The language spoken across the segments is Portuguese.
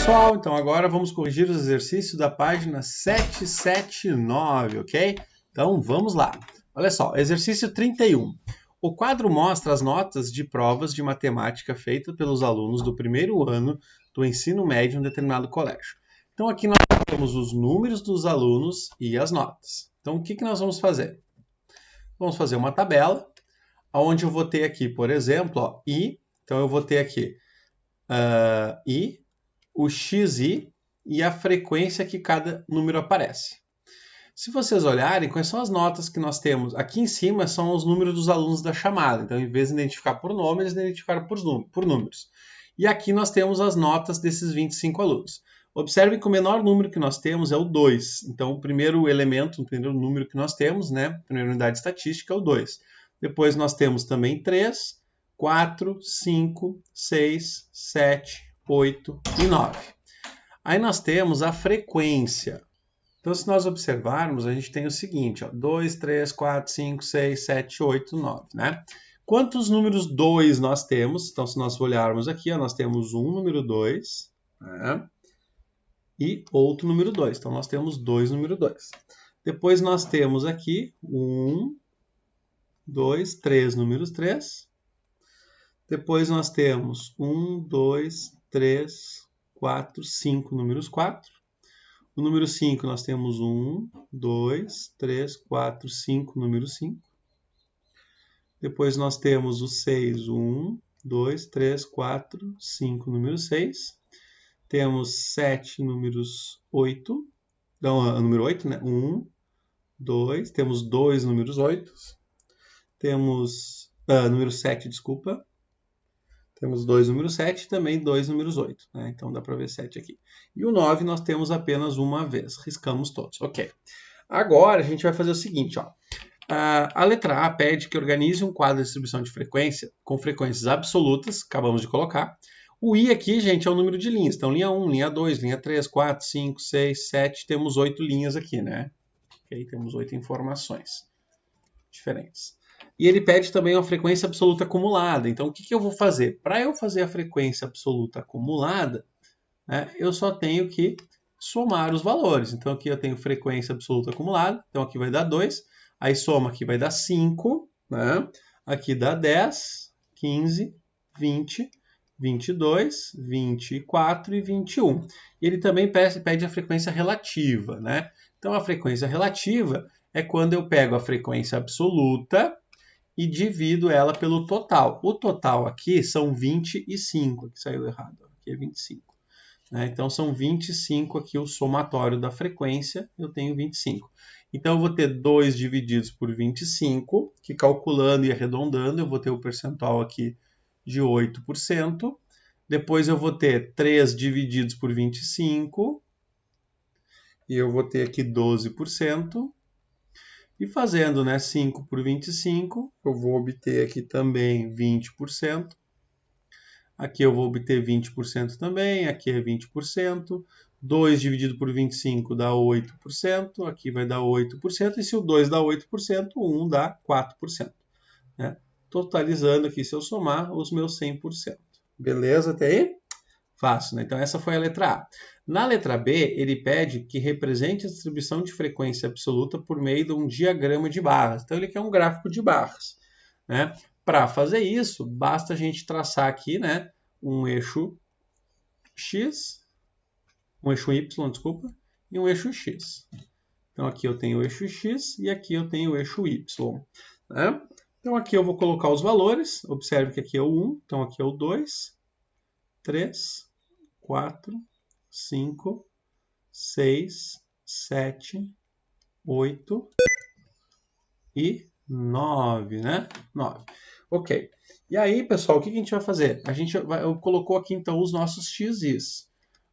pessoal, então agora vamos corrigir os exercícios da página 779, ok? Então vamos lá. Olha só, exercício 31. O quadro mostra as notas de provas de matemática feitas pelos alunos do primeiro ano do ensino médio em um determinado colégio. Então aqui nós temos os números dos alunos e as notas. Então o que nós vamos fazer? Vamos fazer uma tabela, onde eu vou ter aqui, por exemplo, ó, I, então eu vou ter aqui I, o xi e a frequência que cada número aparece. Se vocês olharem, quais são as notas que nós temos? Aqui em cima são os números dos alunos da chamada. Então, em vez de identificar por nome, eles identificaram por números. E aqui nós temos as notas desses 25 alunos. Observem que o menor número que nós temos é o 2. Então, o primeiro elemento, o primeiro número que nós temos, né? A primeira unidade estatística é o 2. Depois nós temos também 3, 4, 5, 6, 7, 8 e 9. Aí nós temos a frequência. Então, se nós observarmos, a gente tem o seguinte, ó, 2, 3, 4, 5, 6, 7, 8, 9, né? Quantos números 2 nós temos? Então, se nós olharmos aqui, ó, nós temos um número 2, né? E outro número 2. Então, nós temos dois número 2. Depois nós temos aqui 1, 2, 3 números 3. Depois nós temos 1, 2, 3, 4, 5 números 4. O número 5 nós temos 1, 2, 3, 4, 5 número 5. Depois nós temos o 6, 1, 2, 3, 4, 5 número 6. Temos 7 números 8. Não, número 8, né? 1, 2, temos 2 números 8. Temos número 7, desculpa. Temos 2 números 7 e também 2 números 8. Né? Então dá para ver 7 aqui. E o 9 nós temos apenas uma vez. Riscamos todos. Ok. Agora a gente vai fazer o seguinte. Ó. A letra A pede que organize um quadro de distribuição de frequência com frequências absolutas. Acabamos de colocar. O I aqui, gente, é o número de linhas. Então linha 1, linha 2, linha 3, 4, 5, 6, 7. Temos 8 linhas aqui, né? Ok, temos 8 informações diferentes. E ele pede também uma frequência absoluta acumulada. Então, o que eu vou fazer? Para eu fazer a frequência absoluta acumulada, né, eu só tenho que somar os valores. Então, aqui eu tenho frequência absoluta acumulada. Então, aqui vai dar 2. Aí, soma aqui vai dar 5. Né? Aqui dá 10, 15, 20, 22, 24 e 21. E ele também pede a frequência relativa. Né? Então, a frequência relativa é quando eu pego a frequência absoluta e divido ela pelo total. O total aqui são 25, aqui saiu errado, aqui é 25. Né? Então são 25 aqui o somatório da frequência, eu tenho 25. Então eu vou ter 2 divididos por 25, que calculando e arredondando, eu vou ter o percentual aqui de 8%. Depois eu vou ter 3 divididos por 25, e eu vou ter aqui 12%. E fazendo, né, 5 por 25, eu vou obter aqui também 20%. Aqui eu vou obter 20% também, aqui é 20%. 2 dividido por 25 dá 8%, aqui vai dar 8%, e se o 2 dá 8%, o 1 dá 4%. Né? Totalizando aqui, se eu somar, os meus 100%. Beleza até aí? Fácil, né? Então essa foi a letra A. Na letra B, ele pede que represente a distribuição de frequência absoluta por meio de um diagrama de barras. Então ele quer um gráfico de barras. Né? Para fazer isso, basta a gente traçar aqui, né, um eixo X, um eixo Y, desculpa, e um eixo X. Então aqui eu tenho o eixo X e aqui eu tenho o eixo Y. Né? Então aqui eu vou colocar os valores. Observe que aqui é o 1, então aqui é o 2, 3, 4, 5, 6, 7, 8 e 9, né? 9. Ok. E aí, pessoal, o que a gente vai fazer? Eu colocou aqui, então, os nossos x's.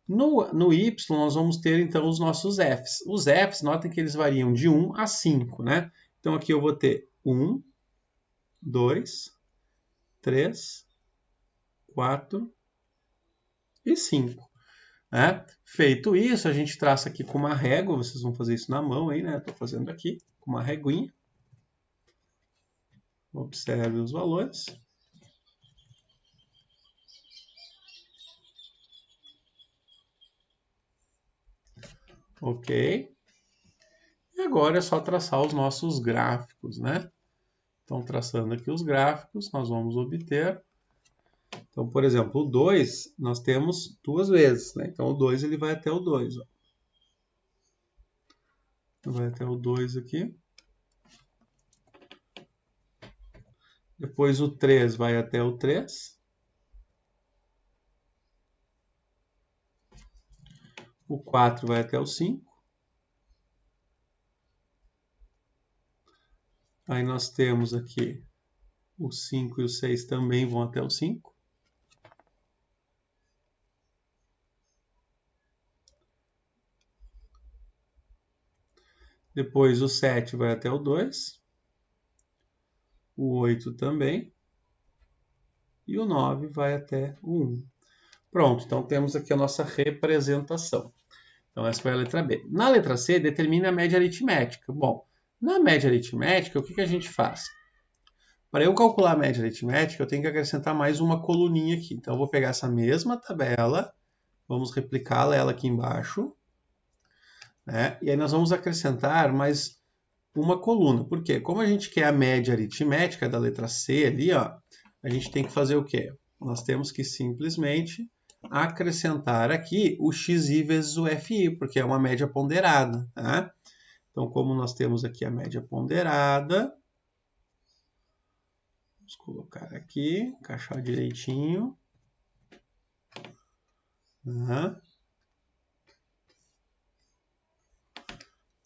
No y, nós vamos ter, então, os nossos f's. Os f's, notem que eles variam de 1 a 5, né? Então, aqui eu vou ter 1, 2, 3, 4 e 5. Né? Feito isso, a gente traça aqui com uma régua, vocês vão fazer isso na mão aí, né? Estou fazendo aqui com uma reguinha. Observe os valores. Ok. E agora é só traçar os nossos gráficos, né? Então, traçando aqui os gráficos, nós vamos obter. Então, por exemplo, o 2, nós temos duas vezes, né? Então, o 2 ele vai até o 2. Ó. Vai até o 2 aqui. Depois o 3 vai até o 3. O 4 vai até o 5. Aí nós temos aqui o 5 e o 6 também vão até o 5. Depois o 7 vai até o 2. O 8 também. E o 9 vai até o 1. Pronto, então temos aqui a nossa representação. Então essa foi a letra B. Na letra C, determine a média aritmética. Bom, na média aritmética, o que a gente faz? Para eu calcular a média aritmética, eu tenho que acrescentar mais uma coluninha aqui. Então eu vou pegar essa mesma tabela, vamos replicá-la ela aqui embaixo, né? E aí nós vamos acrescentar mais uma coluna. Por quê? Como a gente quer a média aritmética da letra C ali, ó, a gente tem que fazer o quê? Nós temos que simplesmente acrescentar aqui o xi vezes o fi, porque é uma média ponderada. Tá? Então, como nós temos aqui a média ponderada, vamos colocar aqui, encaixar direitinho. Tá?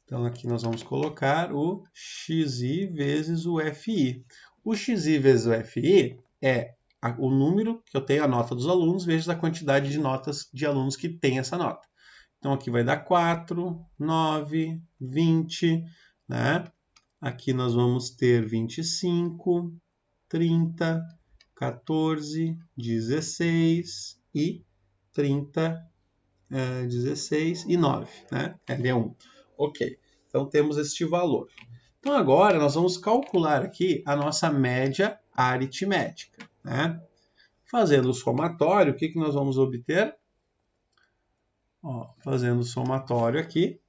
Então, aqui nós vamos colocar o xi vezes o fi. O xi vezes o fi é o número que eu tenho, a nota dos alunos, vezes a quantidade de notas de alunos que tem essa nota. Então, aqui vai dar 4, 9, 20, né? Aqui nós vamos ter 25, 30, 14, 16 e 30, 16 e 9, né? L1. Ok, então temos este valor. Então agora nós vamos calcular aqui a nossa média aritmética. Né? Fazendo o somatório, o que nós vamos obter? Ó, fazendo o somatório aqui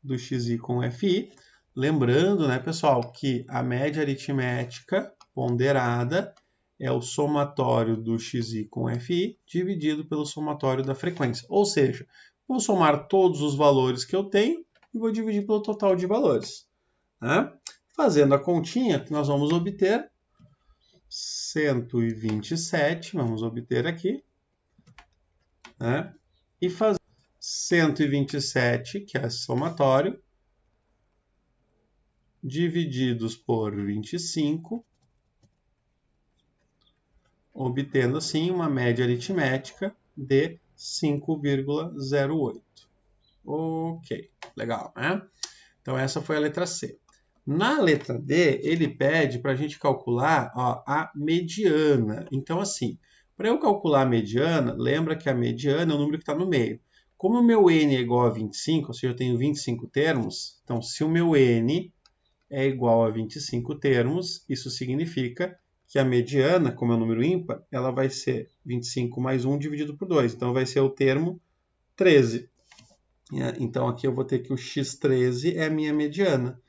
do xi com fi. Lembrando, né, pessoal, que a média aritmética ponderada é o somatório do xi com fi dividido pelo somatório da frequência. Ou seja, vou somar todos os valores que eu tenho e vou dividir pelo total de valores. Né? Fazendo a continha, nós vamos obter 127, vamos obter aqui, né? E fazer 127, que é somatório, divididos por 25, obtendo assim uma média aritmética de 5,08. Ok, legal, né? Então essa foi a letra C. Na letra D, ele pede para a gente calcular ó, a mediana. Então, assim, para eu calcular a mediana, lembra que a mediana é o número que está no meio. Como o meu n é igual a 25, ou seja, eu tenho 25 termos, então se o meu n é igual a 25 termos, isso significa que a mediana, como é um número ímpar, ela vai ser 25 mais 1 dividido por 2. Então, vai ser o termo 13. Então, aqui eu vou ter que o x13 é a minha mediana.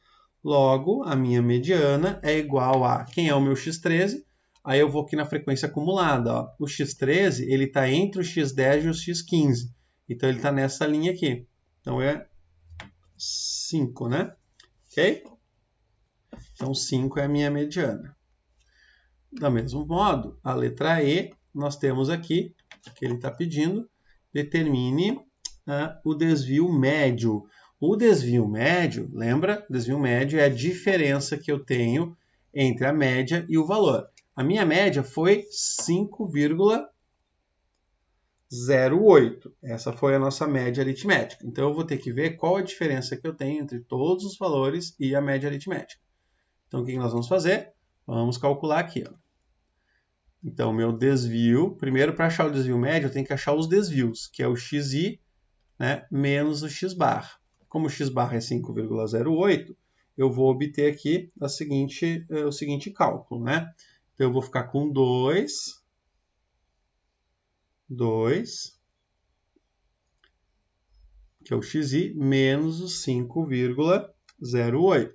Logo, a minha mediana é igual a... Quem é o meu x13? Aí eu vou aqui na frequência acumulada. Ó. O x13 ele está entre o x10 e o x15. Então, ele está nessa linha aqui. Então, é 5, né? Ok? Então, 5 é a minha mediana. Do mesmo modo, a letra E, nós temos aqui, que ele está pedindo, determine o desvio médio. O desvio médio, lembra? O desvio médio é a diferença que eu tenho entre a média e o valor. A minha média foi 5,08. Essa foi a nossa média aritmética. Então, eu vou ter que ver qual a diferença que eu tenho entre todos os valores e a média aritmética. Então, o que nós vamos fazer? Vamos calcular aqui. Ó. Então, meu desvio, primeiro para achar o desvio médio, eu tenho que achar os desvios, que é o xi, né, menos o x bar. Como o x bar é 5,08, eu vou obter aqui o seguinte cálculo. Né? Então, eu vou ficar com 2 2 que é o xi, menos o 5,08.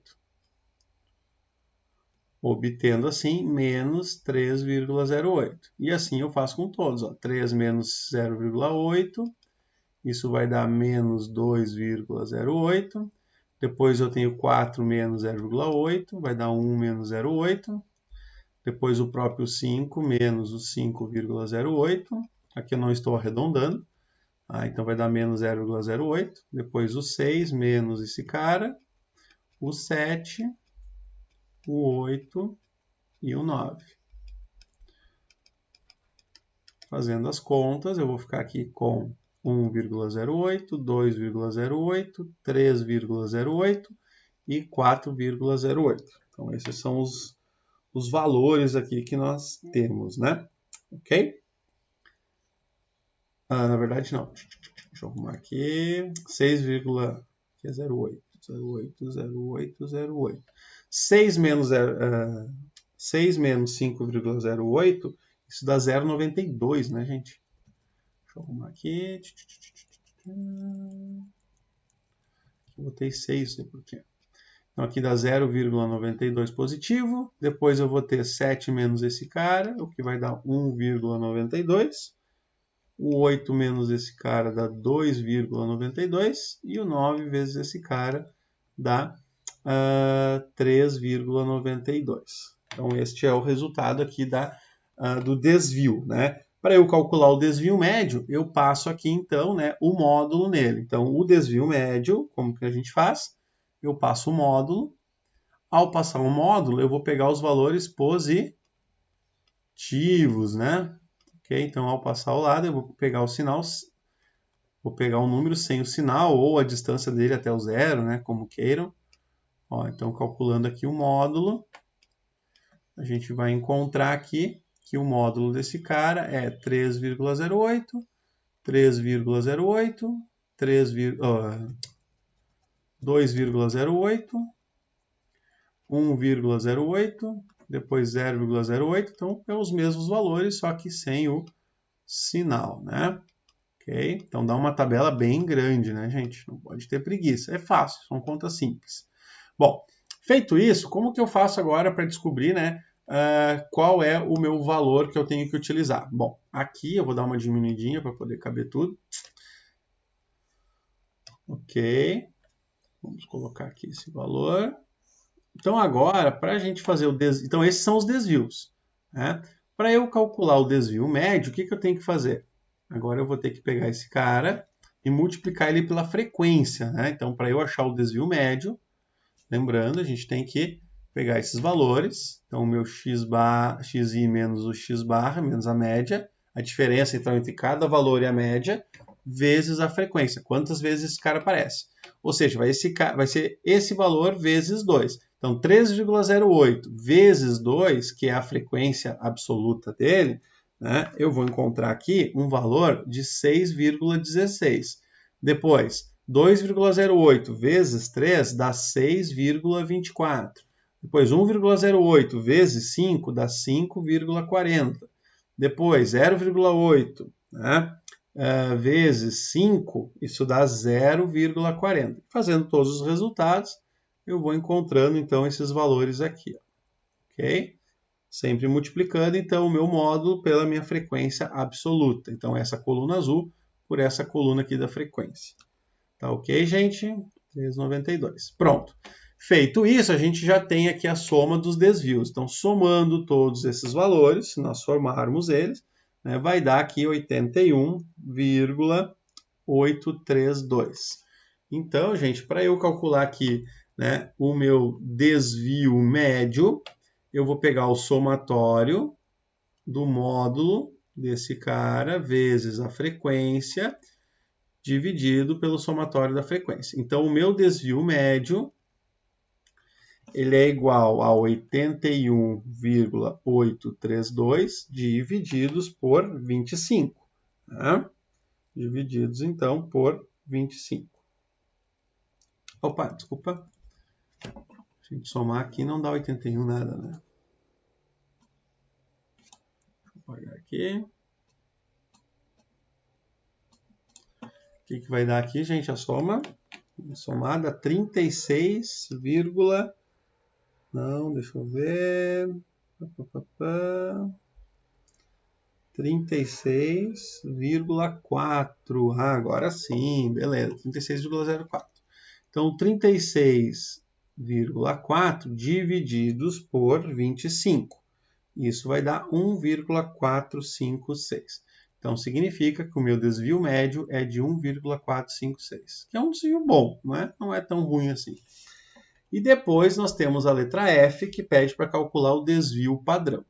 Obtendo assim menos 3,08. E assim eu faço com todos. Ó. 3 menos 0,8, isso vai dar menos 2,08. Depois eu tenho 4 menos 0,8, vai dar 1 menos 0,8. Depois o próprio 5 menos o 5,08. Aqui eu não estou arredondando. Então vai dar menos 0,08. Depois o 6 menos esse cara. O 7, o 8 e o 9. Fazendo as contas, eu vou ficar aqui com 1,08, 2,08, 3,08 e 4,08. Então, esses são os valores aqui que nós temos, né? Ok? Na verdade, não. Deixa eu arrumar aqui. 6,08. 08, 08, 08. 6 menos 5,08, isso dá 0,92, né, gente? Deixa eu arrumar aqui. Botei 6, não sei porquê. Então aqui dá 0,92 positivo. Depois eu vou ter 7 menos esse cara, o que vai dar 1,92. O 8 menos esse cara dá 2,92. E o 9 vezes esse cara dá 3,92. Então este é o resultado aqui do desvio, né? Para eu calcular o desvio médio, eu passo aqui então, né, o módulo nele. Então o desvio médio, como que a gente faz? Eu passo o módulo. Ao passar o módulo, eu vou pegar os valores positivos, né? Ok? Então ao passar ao lado, eu vou pegar o sinal, vou pegar o número sem o sinal ou a distância dele até o zero, né? Como queiram. Ó, então, calculando aqui o módulo, a gente vai encontrar aqui que o módulo desse cara é 3,08, 3,08, 2,08, 1,08, depois 0,08. Então, é os mesmos valores, só que sem o sinal, né? Ok? Então, dá uma tabela bem grande, né, gente? Não pode ter preguiça. É fácil, são contas simples. Bom, feito isso, como que eu faço agora para descobrir, né, qual é o meu valor que eu tenho que utilizar? Bom, aqui eu vou dar uma diminuidinha para poder caber tudo. Ok, vamos colocar aqui esse valor. Então agora, para a gente fazer o desvio, então esses são os desvios, né? Para eu calcular o desvio médio, o que eu tenho que fazer? Agora eu vou ter que pegar esse cara e multiplicar ele pela frequência, né? Então para eu achar o desvio médio, lembrando, a gente tem que pegar esses valores. Então, o meu xi menos o x barra, menos a média. A diferença, então, entre cada valor e a média, vezes a frequência. Quantas vezes esse cara aparece? Ou seja, vai ser esse valor vezes 2. Então, 3,08 vezes 2, que é a frequência absoluta dele, né, eu vou encontrar aqui um valor de 6,16. Depois, 2,08 vezes 3 dá 6,24. Depois, 1,08 vezes 5 dá 5,40. Depois, 0,8, né, vezes 5, isso dá 0,40. Fazendo todos os resultados, eu vou encontrando, então, esses valores aqui. Ok? Sempre multiplicando, então, o meu módulo pela minha frequência absoluta. Então, essa coluna azul por essa coluna aqui da frequência. Tá ok, gente? 3,92. Pronto. Feito isso, a gente já tem aqui a soma dos desvios. Então, somando todos esses valores, se nós somarmos eles, né, vai dar aqui 81,832. Então, gente, para eu calcular aqui, né, o meu desvio médio, eu vou pegar o somatório do módulo desse cara vezes a frequência dividido pelo somatório da frequência. Então, o meu desvio médio ele é igual a 81,832 divididos por 25. Né? Divididos, então, por 25. Opa, desculpa. Se a gente somar aqui, não dá 81 nada, né? Deixa eu apagar aqui. que vai dar aqui, gente? A soma somada 36, não, deixa eu ver. 36,4. Ah, agora sim, beleza. 36,04. Então, 36,4 divididos por 25. Isso vai dar 1,456. Então, significa que o meu desvio médio é de 1,456, que é um desvio bom, não é tão ruim assim. E depois nós temos a letra F, que pede para calcular o desvio padrão.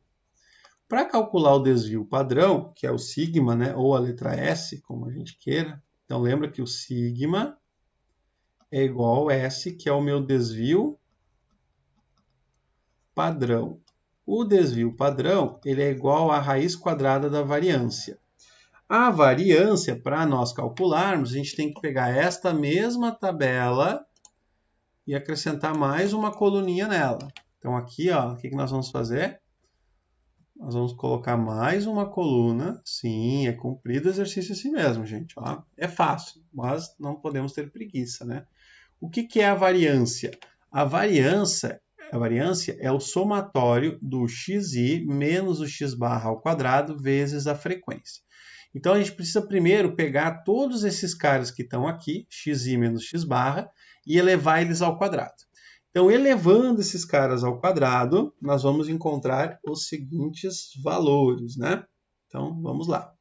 Para calcular o desvio padrão, que é o sigma, ou a letra S, como a gente queira, então lembra que o sigma é igual ao S, que é o meu desvio padrão. O desvio padrão ele é igual à raiz quadrada da variância. A variância, para nós calcularmos, a gente tem que pegar esta mesma tabela e acrescentar mais uma coluninha nela. Então aqui, ó, o que nós vamos fazer? Nós vamos colocar mais uma coluna. Sim, é cumprido o exercício assim mesmo, gente. Ó, é fácil, mas não podemos ter preguiça, né? O que é a variância? A variância é o somatório do xi menos o x barra ao quadrado vezes a frequência. Então, a gente precisa primeiro pegar todos esses caras que estão aqui, xi menos x barra, e elevar eles ao quadrado. Então, elevando esses caras ao quadrado, nós vamos encontrar os seguintes valores, né? Então, vamos lá.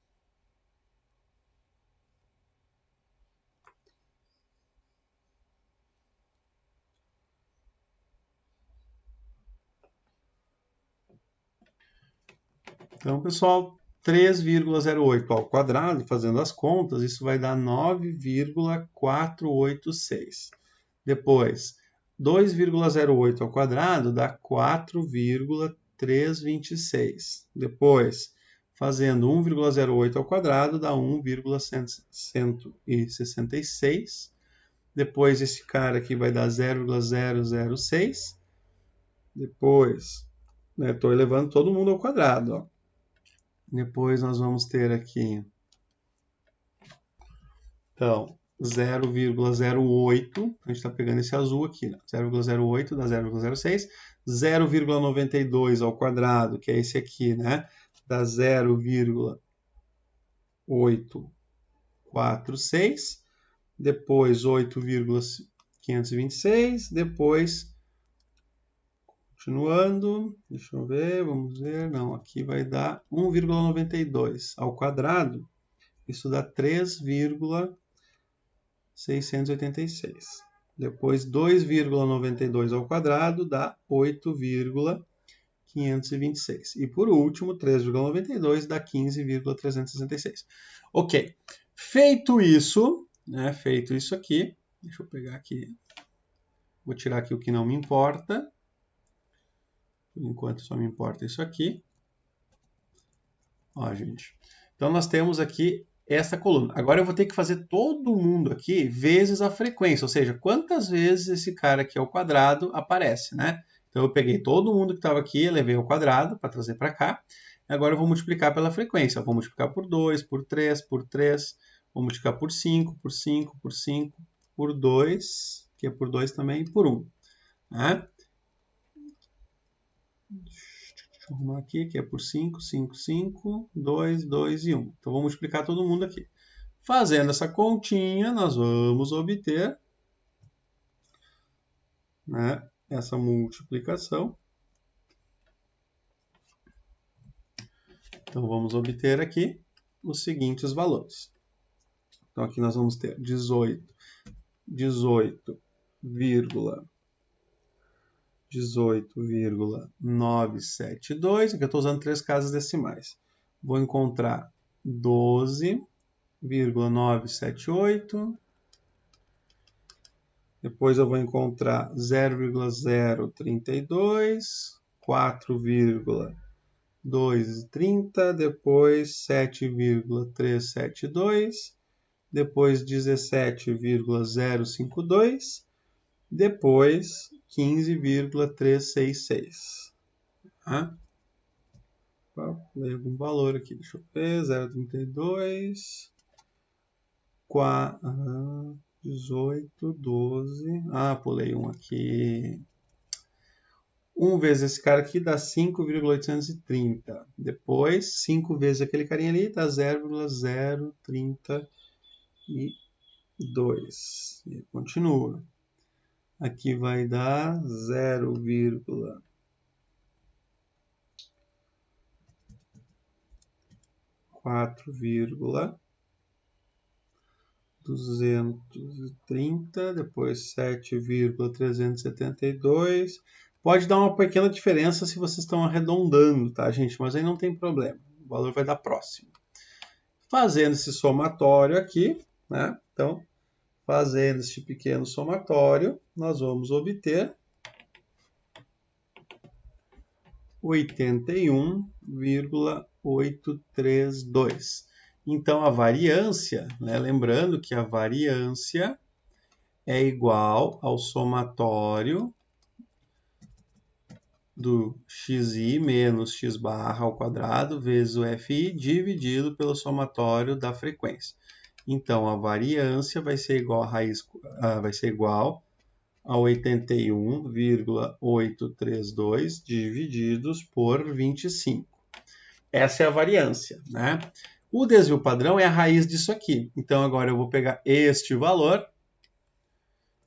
Então, pessoal, 3,08 ao quadrado, fazendo as contas, isso vai dar 9,486. Depois, 2,08 ao quadrado dá 4,326. Depois, fazendo 1,08 ao quadrado dá 1,166. Depois, esse cara aqui vai dar 0,006. Depois, estou elevando todo mundo ao quadrado, ó. Depois nós vamos ter aqui, então, 0,08, a gente está pegando esse azul aqui, né? 0,08 dá 0,06, 0,92 ao quadrado, que é esse aqui, né? Dá 0,846, depois 8,526, depois, continuando, deixa eu ver, vamos ver, não, aqui vai dar 1,92 ao quadrado, isso dá 3,686. Depois, 2,92 ao quadrado dá 8,526. E por último, 3,92 dá 15,366. Ok. Feito isso, feito isso aqui, deixa eu pegar aqui, vou tirar aqui o que não me importa. Por enquanto só me importa isso aqui. Ó, gente. Então nós temos aqui essa coluna. Agora eu vou ter que fazer todo mundo aqui vezes a frequência, ou seja, quantas vezes esse cara aqui ao quadrado aparece, né? Então eu peguei todo mundo que estava aqui, elevei ao quadrado para trazer para cá. Agora eu vou multiplicar pela frequência. Eu vou multiplicar por 2, por 3, vou multiplicar por 5, por 5, por 5, por 2, que é por 2 também, e por 1. Né? Deixa eu arrumar aqui, que é por 5, 5, 5, 2, 2 e 1. Então, vou multiplicar todo mundo aqui. Fazendo essa continha, nós vamos obter, né, essa multiplicação. Então, vamos obter aqui os seguintes valores. Então, aqui nós vamos ter 18,972, aqui eu estou usando 3 casas decimais. Vou encontrar 12,978. Depois eu vou encontrar 0,032, 4,230, depois 7,372, depois 17,052, depois 15,366. Tá? Dei algum valor aqui, deixa eu ver, 0,32, 18, 12... Ah, pulei um aqui. 1 vezes esse cara aqui dá 5,830. Depois, 5 vezes aquele carinha ali dá 0,032. E continua. Aqui vai dar 4,230, depois 7,372. Pode dar uma pequena diferença se vocês estão arredondando, tá, gente? Mas aí não tem problema. O valor vai dar próximo. Fazendo esse somatório aqui, né? Então, fazendo este pequeno somatório, nós vamos obter 81,832. Então, a variância, né? Lembrando que a variância é igual ao somatório do xi menos x barra ao quadrado vezes o fi dividido pelo somatório da frequência. Então, a variância vai ser igual a a 81,832 divididos por 25. Essa é a variância, né? O desvio padrão é a raiz disso aqui. Então, agora eu vou pegar este valor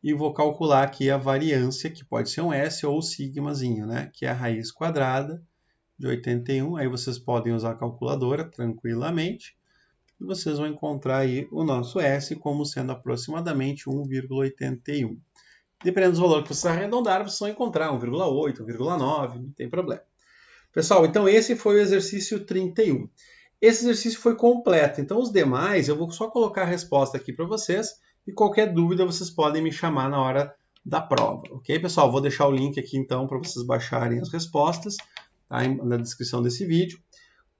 e vou calcular aqui a variância, que pode ser um S ou sigmazinho, né? Que é a raiz quadrada de 81. Aí vocês podem usar a calculadora tranquilamente. E vocês vão encontrar aí o nosso S como sendo aproximadamente 1,81. Dependendo do valor que vocês arredondarem, vocês vão encontrar 1,8, 1,9, não tem problema. Pessoal, então esse foi o exercício 31. Esse exercício foi completo, então os demais eu vou só colocar a resposta aqui para vocês e qualquer dúvida vocês podem me chamar na hora da prova, ok, pessoal? Vou deixar o link aqui então para vocês baixarem as respostas, tá, na descrição desse vídeo.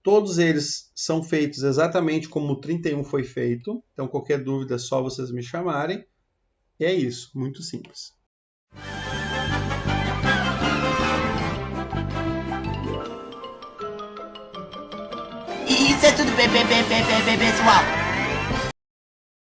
Todos eles são feitos exatamente como o 31 foi feito, então qualquer dúvida é só vocês me chamarem. E é isso, muito simples. Isso é tudo, pessoal.